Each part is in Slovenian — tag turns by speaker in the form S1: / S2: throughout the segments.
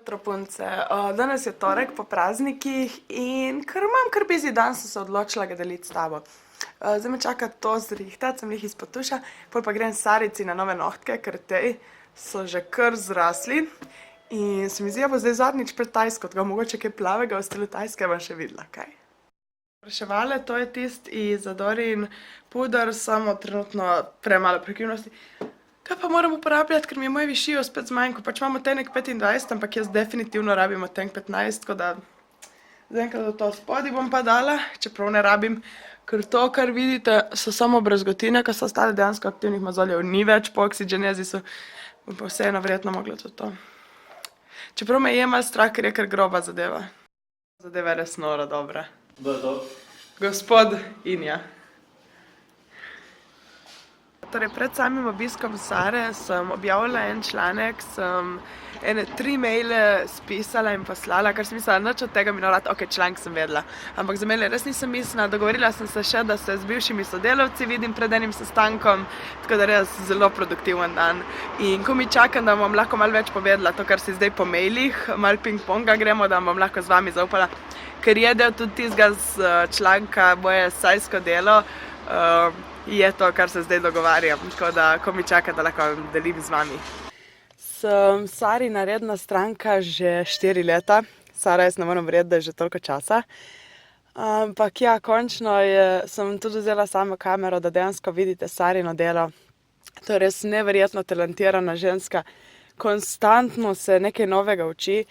S1: jutro, punce. Danes je torek po praznikih in ker imam kar busy dan, sem se odločila ga deliti s tabo. Zdaj me čaka to zrihtati, sem jih izpod tuša, pol pa grem Sarici na nove nohtke, ker tej so že kar zrasli. In se mi zdi, da bo zdaj zadnjič pred Tajsko, tako mogoče kaj plavega v stilu Tajske bom še videla, kaj. Spraševale, to je tisti iz Adorin puder, samo trenutno premalo prekrivnosti. Kaj pa moram uporabljati, ker mi je moj višijo spet zmanjko, pač imamo tenek 25, ampak jaz definitivno rabim tenek 15, tako da zaenkrat v to spodaj bom pa dala, čeprav ne rabim, ker to, kar vidite, so samo brazgotine, ker so ostale dejansko aktivnih mozoljev, ni več po oksigenezisu, bom pa vseeno verjetno mogla tudi to. Čeprav me je malo strah, ker je kar groba zadeva. Zadeva je res nora dobra.
S2: Kdo je to?
S1: Gospod Inja. Torej, pred samim obiskom Sare sem objavila en članek, sem ene 3 maile spisala in poslala, ker sem mislila, nič od tega mi narad, ok, članek sem vedela. Ampak za maile res nisem mislila, dogovorila sem se še, da se z bivšimi sodelavci vidim pred enim sestankom, tako da res zelo produktiven dan. In ko mi čakam, da bom lahko malo več povedala, to, kar si zdaj po mailih, malo ping-ponga gremo, da bom lahko z vami zaupala, ker je del tudi tistega z članka moje sajsko delo, je to, kar se zdaj dogovarjam, tako da, ko mi čaka, da lahko delim z vami. Sem Sarina redna stranka že 4 leta. Sara, jaz ne moram verjeti, da je že toliko časa. Ampak ja, končno sem tudi vzela samo kamero, da dejansko vidite Sarino delo. To je res neverjetno talentirana ženska. Konstantno se nekaj novega uči.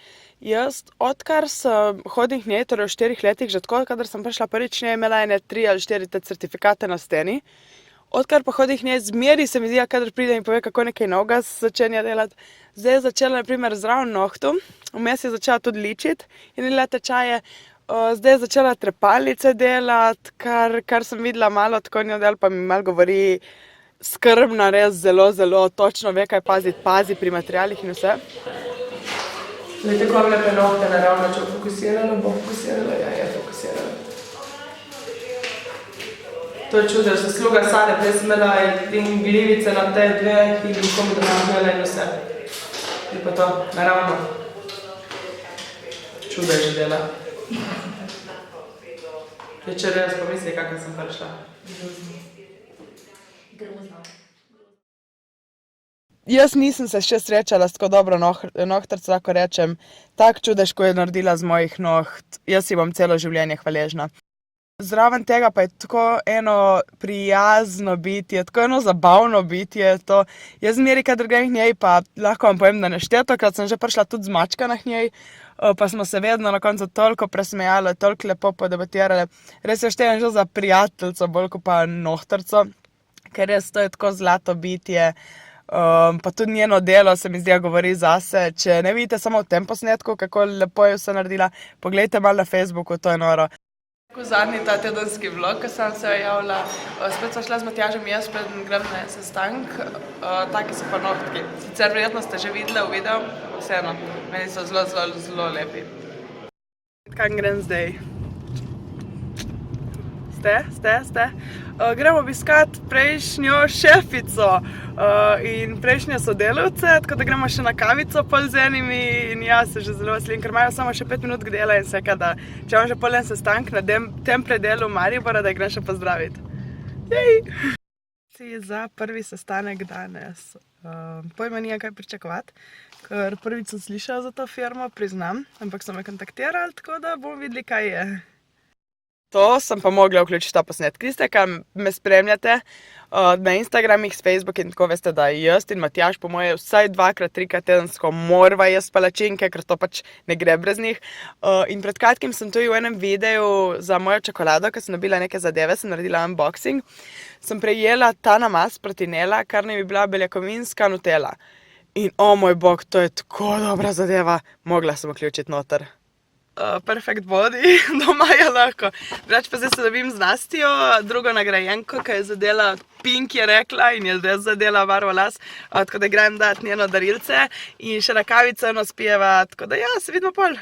S1: Jaz, odkar sem hodim k njej, torej v 4 letih, že tako, kadar sem prišla prvič njej, imela ene 3 ali 4 te certifikate na steni. Odkar pa hodim k njej, zmeri se mi zdi, kadar pride in pove, kako nekaj novega začenja delati. Zdaj je začela, na primer, zraven nohtu, vmes je začela tudi ličiti in imela tečaje. Zdaj je začela trepalnice delati, kar sem videla malo tako njo del, pa mi malo govori skrbna, res zelo, zelo točno ve, kaj pazi pri materialih in vse. Zdaj, tako lepe nohte naravno, če bo fokusirala, ja, je fokusirala. To je čudež, zasluga Sare, prej sem imela in glivice na te 2 in komu da nam imela in vse. Je pa to, naravno. Čudež dela. Če res pomisli, kakaj sem prišla. Jaz nisem se še srečala s tako dobro nohtrco, lahko rečem, tak čudež, ko je naredila z mojih noht, jaz si bom celo življenje hvaležna. Zraven tega pa je tako eno prijazno bitje, tako eno zabavno bitje to. Jaz zmeri, kadar grem k njej, pa lahko vam povem, da neštetokrat sem že prišla tudi zmačkana k njej, pa smo se vedno na koncu toliko presmejali, toliko lepo podebatirali. Res jo štejem že za prijateljico, bolj kot pa nohtrco, ker res to je tako zlato bitje. Pa tudi njeno delo se mi zdi, govori zase. Če ne vidite samo v tem posnetku, kako lepo je vse naredila, poglejte malo na Facebooku, to je noro. Zadnji ta tedenski vlog, ko sem se javila, spet sva šla z Matjažem, jaz spet grem na sestank, taki so pa nohtki. Sicer verjetno ste že videli v videu, vseeno, meni so zelo, zelo, zelo lepi. Kam grem zdaj? Ste? Gremo obiskat prejšnjo šefico in prejšnje sodelavce, tako da gremo še na kavico pol z enimi in jaz se že zelo veselim, ker imajo samo še 5 minut dela in vse, da če imam že pol en sestank na tem predelu Maribora, da grem še pozdraviti. Jej! Si za prvi sestanek danes. Pojma nimam kaj pričakovati, ker prvič sem slišala za to firmo, priznam, ampak so me kontaktirali, tako da bomo videli, kaj je. To sem pa mogla vključiti ta posnet. Tiste, ki me spremljate na Instagramih, s Facebook in tako veste, da jaz in Matjaž po moje vsaj 2-3 tedensko morava jesti palačinke, ker to pač ne gre brez njih. In pred kratkim sem tudi v enem videu za mojo čokolado, ker sem dobila neke zadeve, sem naredila unboxing, sem prejela ta namaz Pratinela, kar naj bi bila beljakovinska nutella. In o moj bog, to je tako dobra zadeva, mogla sem vključiti noter. Perfect body, doma je lahko. Drugače pa zdaj se dobim z Nastijo, drugo nagrajenko, ki je zadela Pink, je rekla, in je res zadela barvo las, tako da grem dati njeno darilce in še na kavico eno spijeva, tako da ja, se vidimo pol.